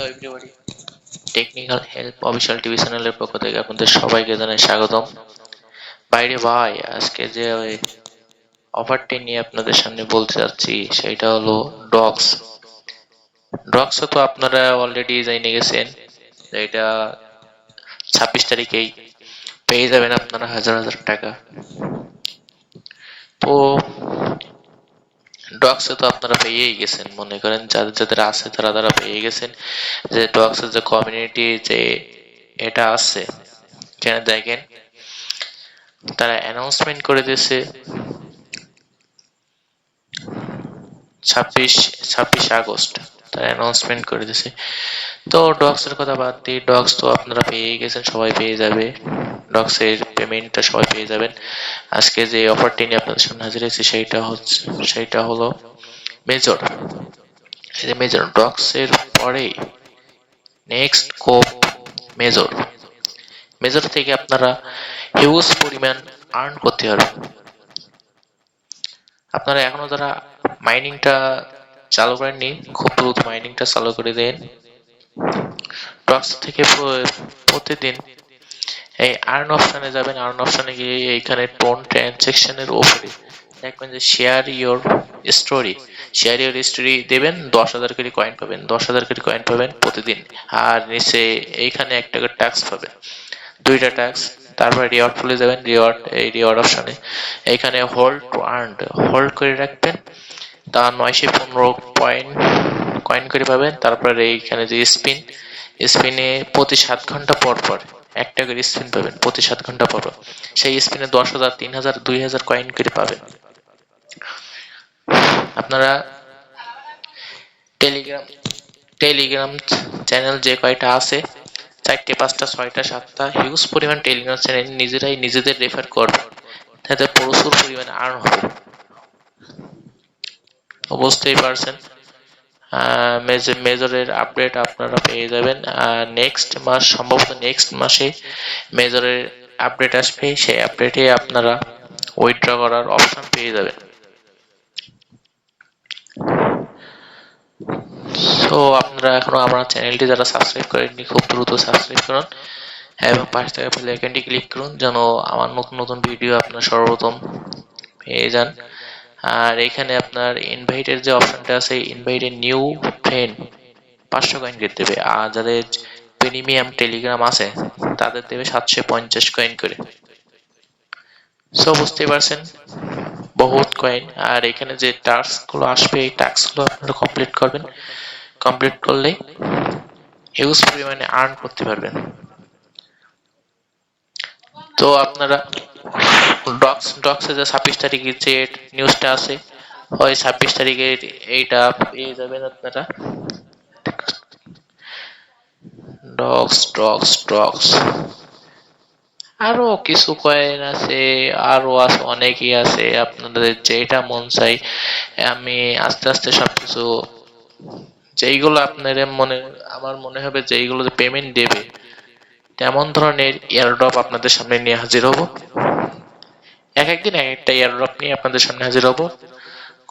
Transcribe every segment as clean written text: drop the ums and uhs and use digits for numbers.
Hello everybody, technical help official TV চ্যানেলের পক্ষ থেকে আপনাদের সবাইকে জানাই স্বাগতম। বাইরে ভাই, আজকে যে ওই অফারটি নিয়ে আপনাদের সামনে বলতে যাচ্ছি সেটা হলো ডক্স। ডক্স তো আপনারা অলরেডি জেনে গেছেন, এটা 26 তারিখেই পেয়ে যাবেন আপনারা হাজার হাজার টাকা। তো ডক্সে তো আপনারা পেয়েই গেছেন, মনে করেন যাদের যাদের আছে তারা পেয়ে গেছেন যে ডক্সের যে কমিউনিটি যে এটা আছে, এখানে দেখেন তারা অ্যানাউন্সমেন্ট করে দিয়েছে 26 আগস্ট তারা অ্যানাউন্সমেন্ট করে দিয়েছে। তো ডক্সের কথা বাদ দিই, ডক্স তো আপনারা পেয়ে গেছেন, সবাই পেয়ে যাবে। ডক্সের পেমেন্টটা সবাই পেয়ে যাবেন। আজকে যে অফারটি নিয়ে আপনাদের সামনে হাজির হয়েছে সেইটা হলো মেজর। এই যে মেজর ডক্সের পরে নেক্সট কোপ মেজর। মেজর থেকে আপনারা হিউজ পরিমাণ আর্ন করতে পারবেন। আপনারা এখনো যারা মাইনিংটা চালু করেননি, খুব দ্রুত মাইনিংটা চালু করে দেন। ডক্স থেকে প্রতিদিন এই আর্ন অপশনে যাবেন। আর্ন অপশনে গিয়ে এইখানে টোন ট্রানজেকশনের উপরে দেখবেন যে শেয়ার ইওর স্টোরি দেবেন, 10,000 করে কয়েন পাবেন। 10,000 করে কয়েন পাবেন প্রতিদিন। আর নিচে এইখানে একটা করে ট্যাক্স পাবেন, 2টা ট্যাক্স। তারপরে রিওয়ার্ড ফুলে যাবেন, রিওয়ার্ড অপশনে এইখানে হোল্ড টু আর্ন হোল্ড করে রাখবেন, তা 915 কয়েন করে পাবেন। তারপরে এইখানে যে স্পিনে প্রতি 7 ঘন্টা পর পর একটা করে স্পিন পাবেন, প্রতি 7 ঘন্টা পর পর সেই স্পিনে 10,000, 3,000, 2,000 কয়েন করে পাবেন। আপনারা টেলিগ্রাম চ্যানেল যে কয়টা আছে, 4টে 5টা 6টা 7টা হিউজ পরিমাণ টেলিগ্রাম চ্যানেল নিজেরাই নিজেদের রেফার করবেন, তাতে প্রচুর পরিমাণে আর্ন হবে। বুঝতেই পারছেন। মেজরের আপডেট আপনারা পেয়ে যাবেন নেক্সট মাস, সম্ভবত নেক্সট মাসে মেজরের আপডেট আসবে। সেই আপডেটে আপনারা উইথড্র করার অপশন পেয়ে যাবেন। তো আপনারা এখনো আমার চ্যানেলটি যারা সাবস্ক্রাইব করেননি, খুব দ্রুত সাবস্ক্রাইব করুন এবং পাশে থাকা বেল আইকনটি ক্লিক করুন, যেন আমার নতুন নতুন ভিডিও আপনারা সর্বপ্রথম পেয়ে যান। আর এখানে আপনার ইনভাইটের যে অপশনটা আছে, ইনভাইটে নিউ ফ্রেন্ড 500 কয়েন করে দেবে। আর যাদের প্রিমিয়াম টেলিগ্রাম আছে তাদের দেবে 750 কয়েন করে। সো বুঝতেই পারছেন, বহুত কয়েন। আর এখানে যে টাস্ক গুলো আসবে, এই টাস্ক গুলো আপনারা কমপ্লিট করবেন। কমপ্লিট করলে হিউজ পরিমাণে আর্ন করতে পারবেন। তো আপনারা ডক্সে যে 26 তারিখের যে নিউজটা আছে, ওই 26 তারিখের এইটা পেয়ে যাবেন আপনারা। ডক্স আরো কিছু কয়েন আছে, আরো আছে, অনেকই আছে। আপনাদের যেটা মন চাই, আমি আস্তে আস্তে সবকিছু যেইগুলো আপনার আমার মনে হবে যেইগুলো পেমেন্ট দেবে তেমন ধরনের এয়ারড্রপ আপনাদের সামনে নিয়ে হাজির হব। এক একদিন এক একটা এয়ারড্রপ নিয়ে আপনাদের সামনে হাজির হব,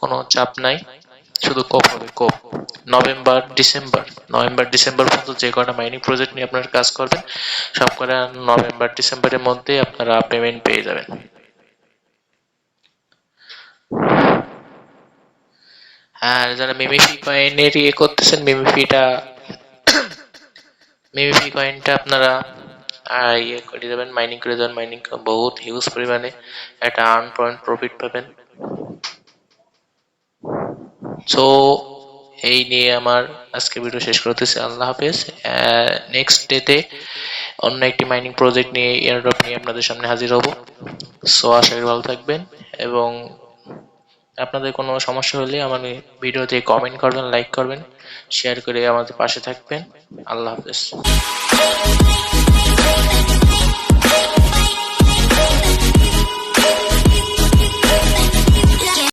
কোনো চাপ নাই। শুধু কোপ হবে, কোপ। নভেম্বর ডিসেম্বর পর্যন্ত যে কটা মাইনিং প্রজেক্ট নিয়ে আপনারা কাজ করবেন, সব কটা নভেম্বর ডিসেম্বরের মধ্যে আপনারা পেমেন্ট পেয়ে যাবেন। আর যারা মিমিফি কয়েনের করতেছেন, মিমিফি কয়েনটা আপনারা করে যাবেন, মাইনিং করে যাবেন। মাইনিং বহুত হিউজ পরিমাণে একটা আর্ন পয়েন্ট প্রফিট পাবেন। সো এই নিয়ে আমার আজকে ভিডিও শেষ করতেছি। আল্লাহ হাফেজ। নেক্সট ডেতে অন্য একটি মাইনিং প্রজেক্ট নিয়ে, এয়ারড্রপ নিয়ে আপনাদের সামনে হাজির হব। সো আশা করি ভালো থাকবেন এবং আপনাদের কোনো সমস্যা হলে আমার ভিডিওতে কমেন্ট করবেন, লাইক করবেন, শেয়ার করে আমাদের পাশে থাকবেন। আল্লাহ হাফেজ।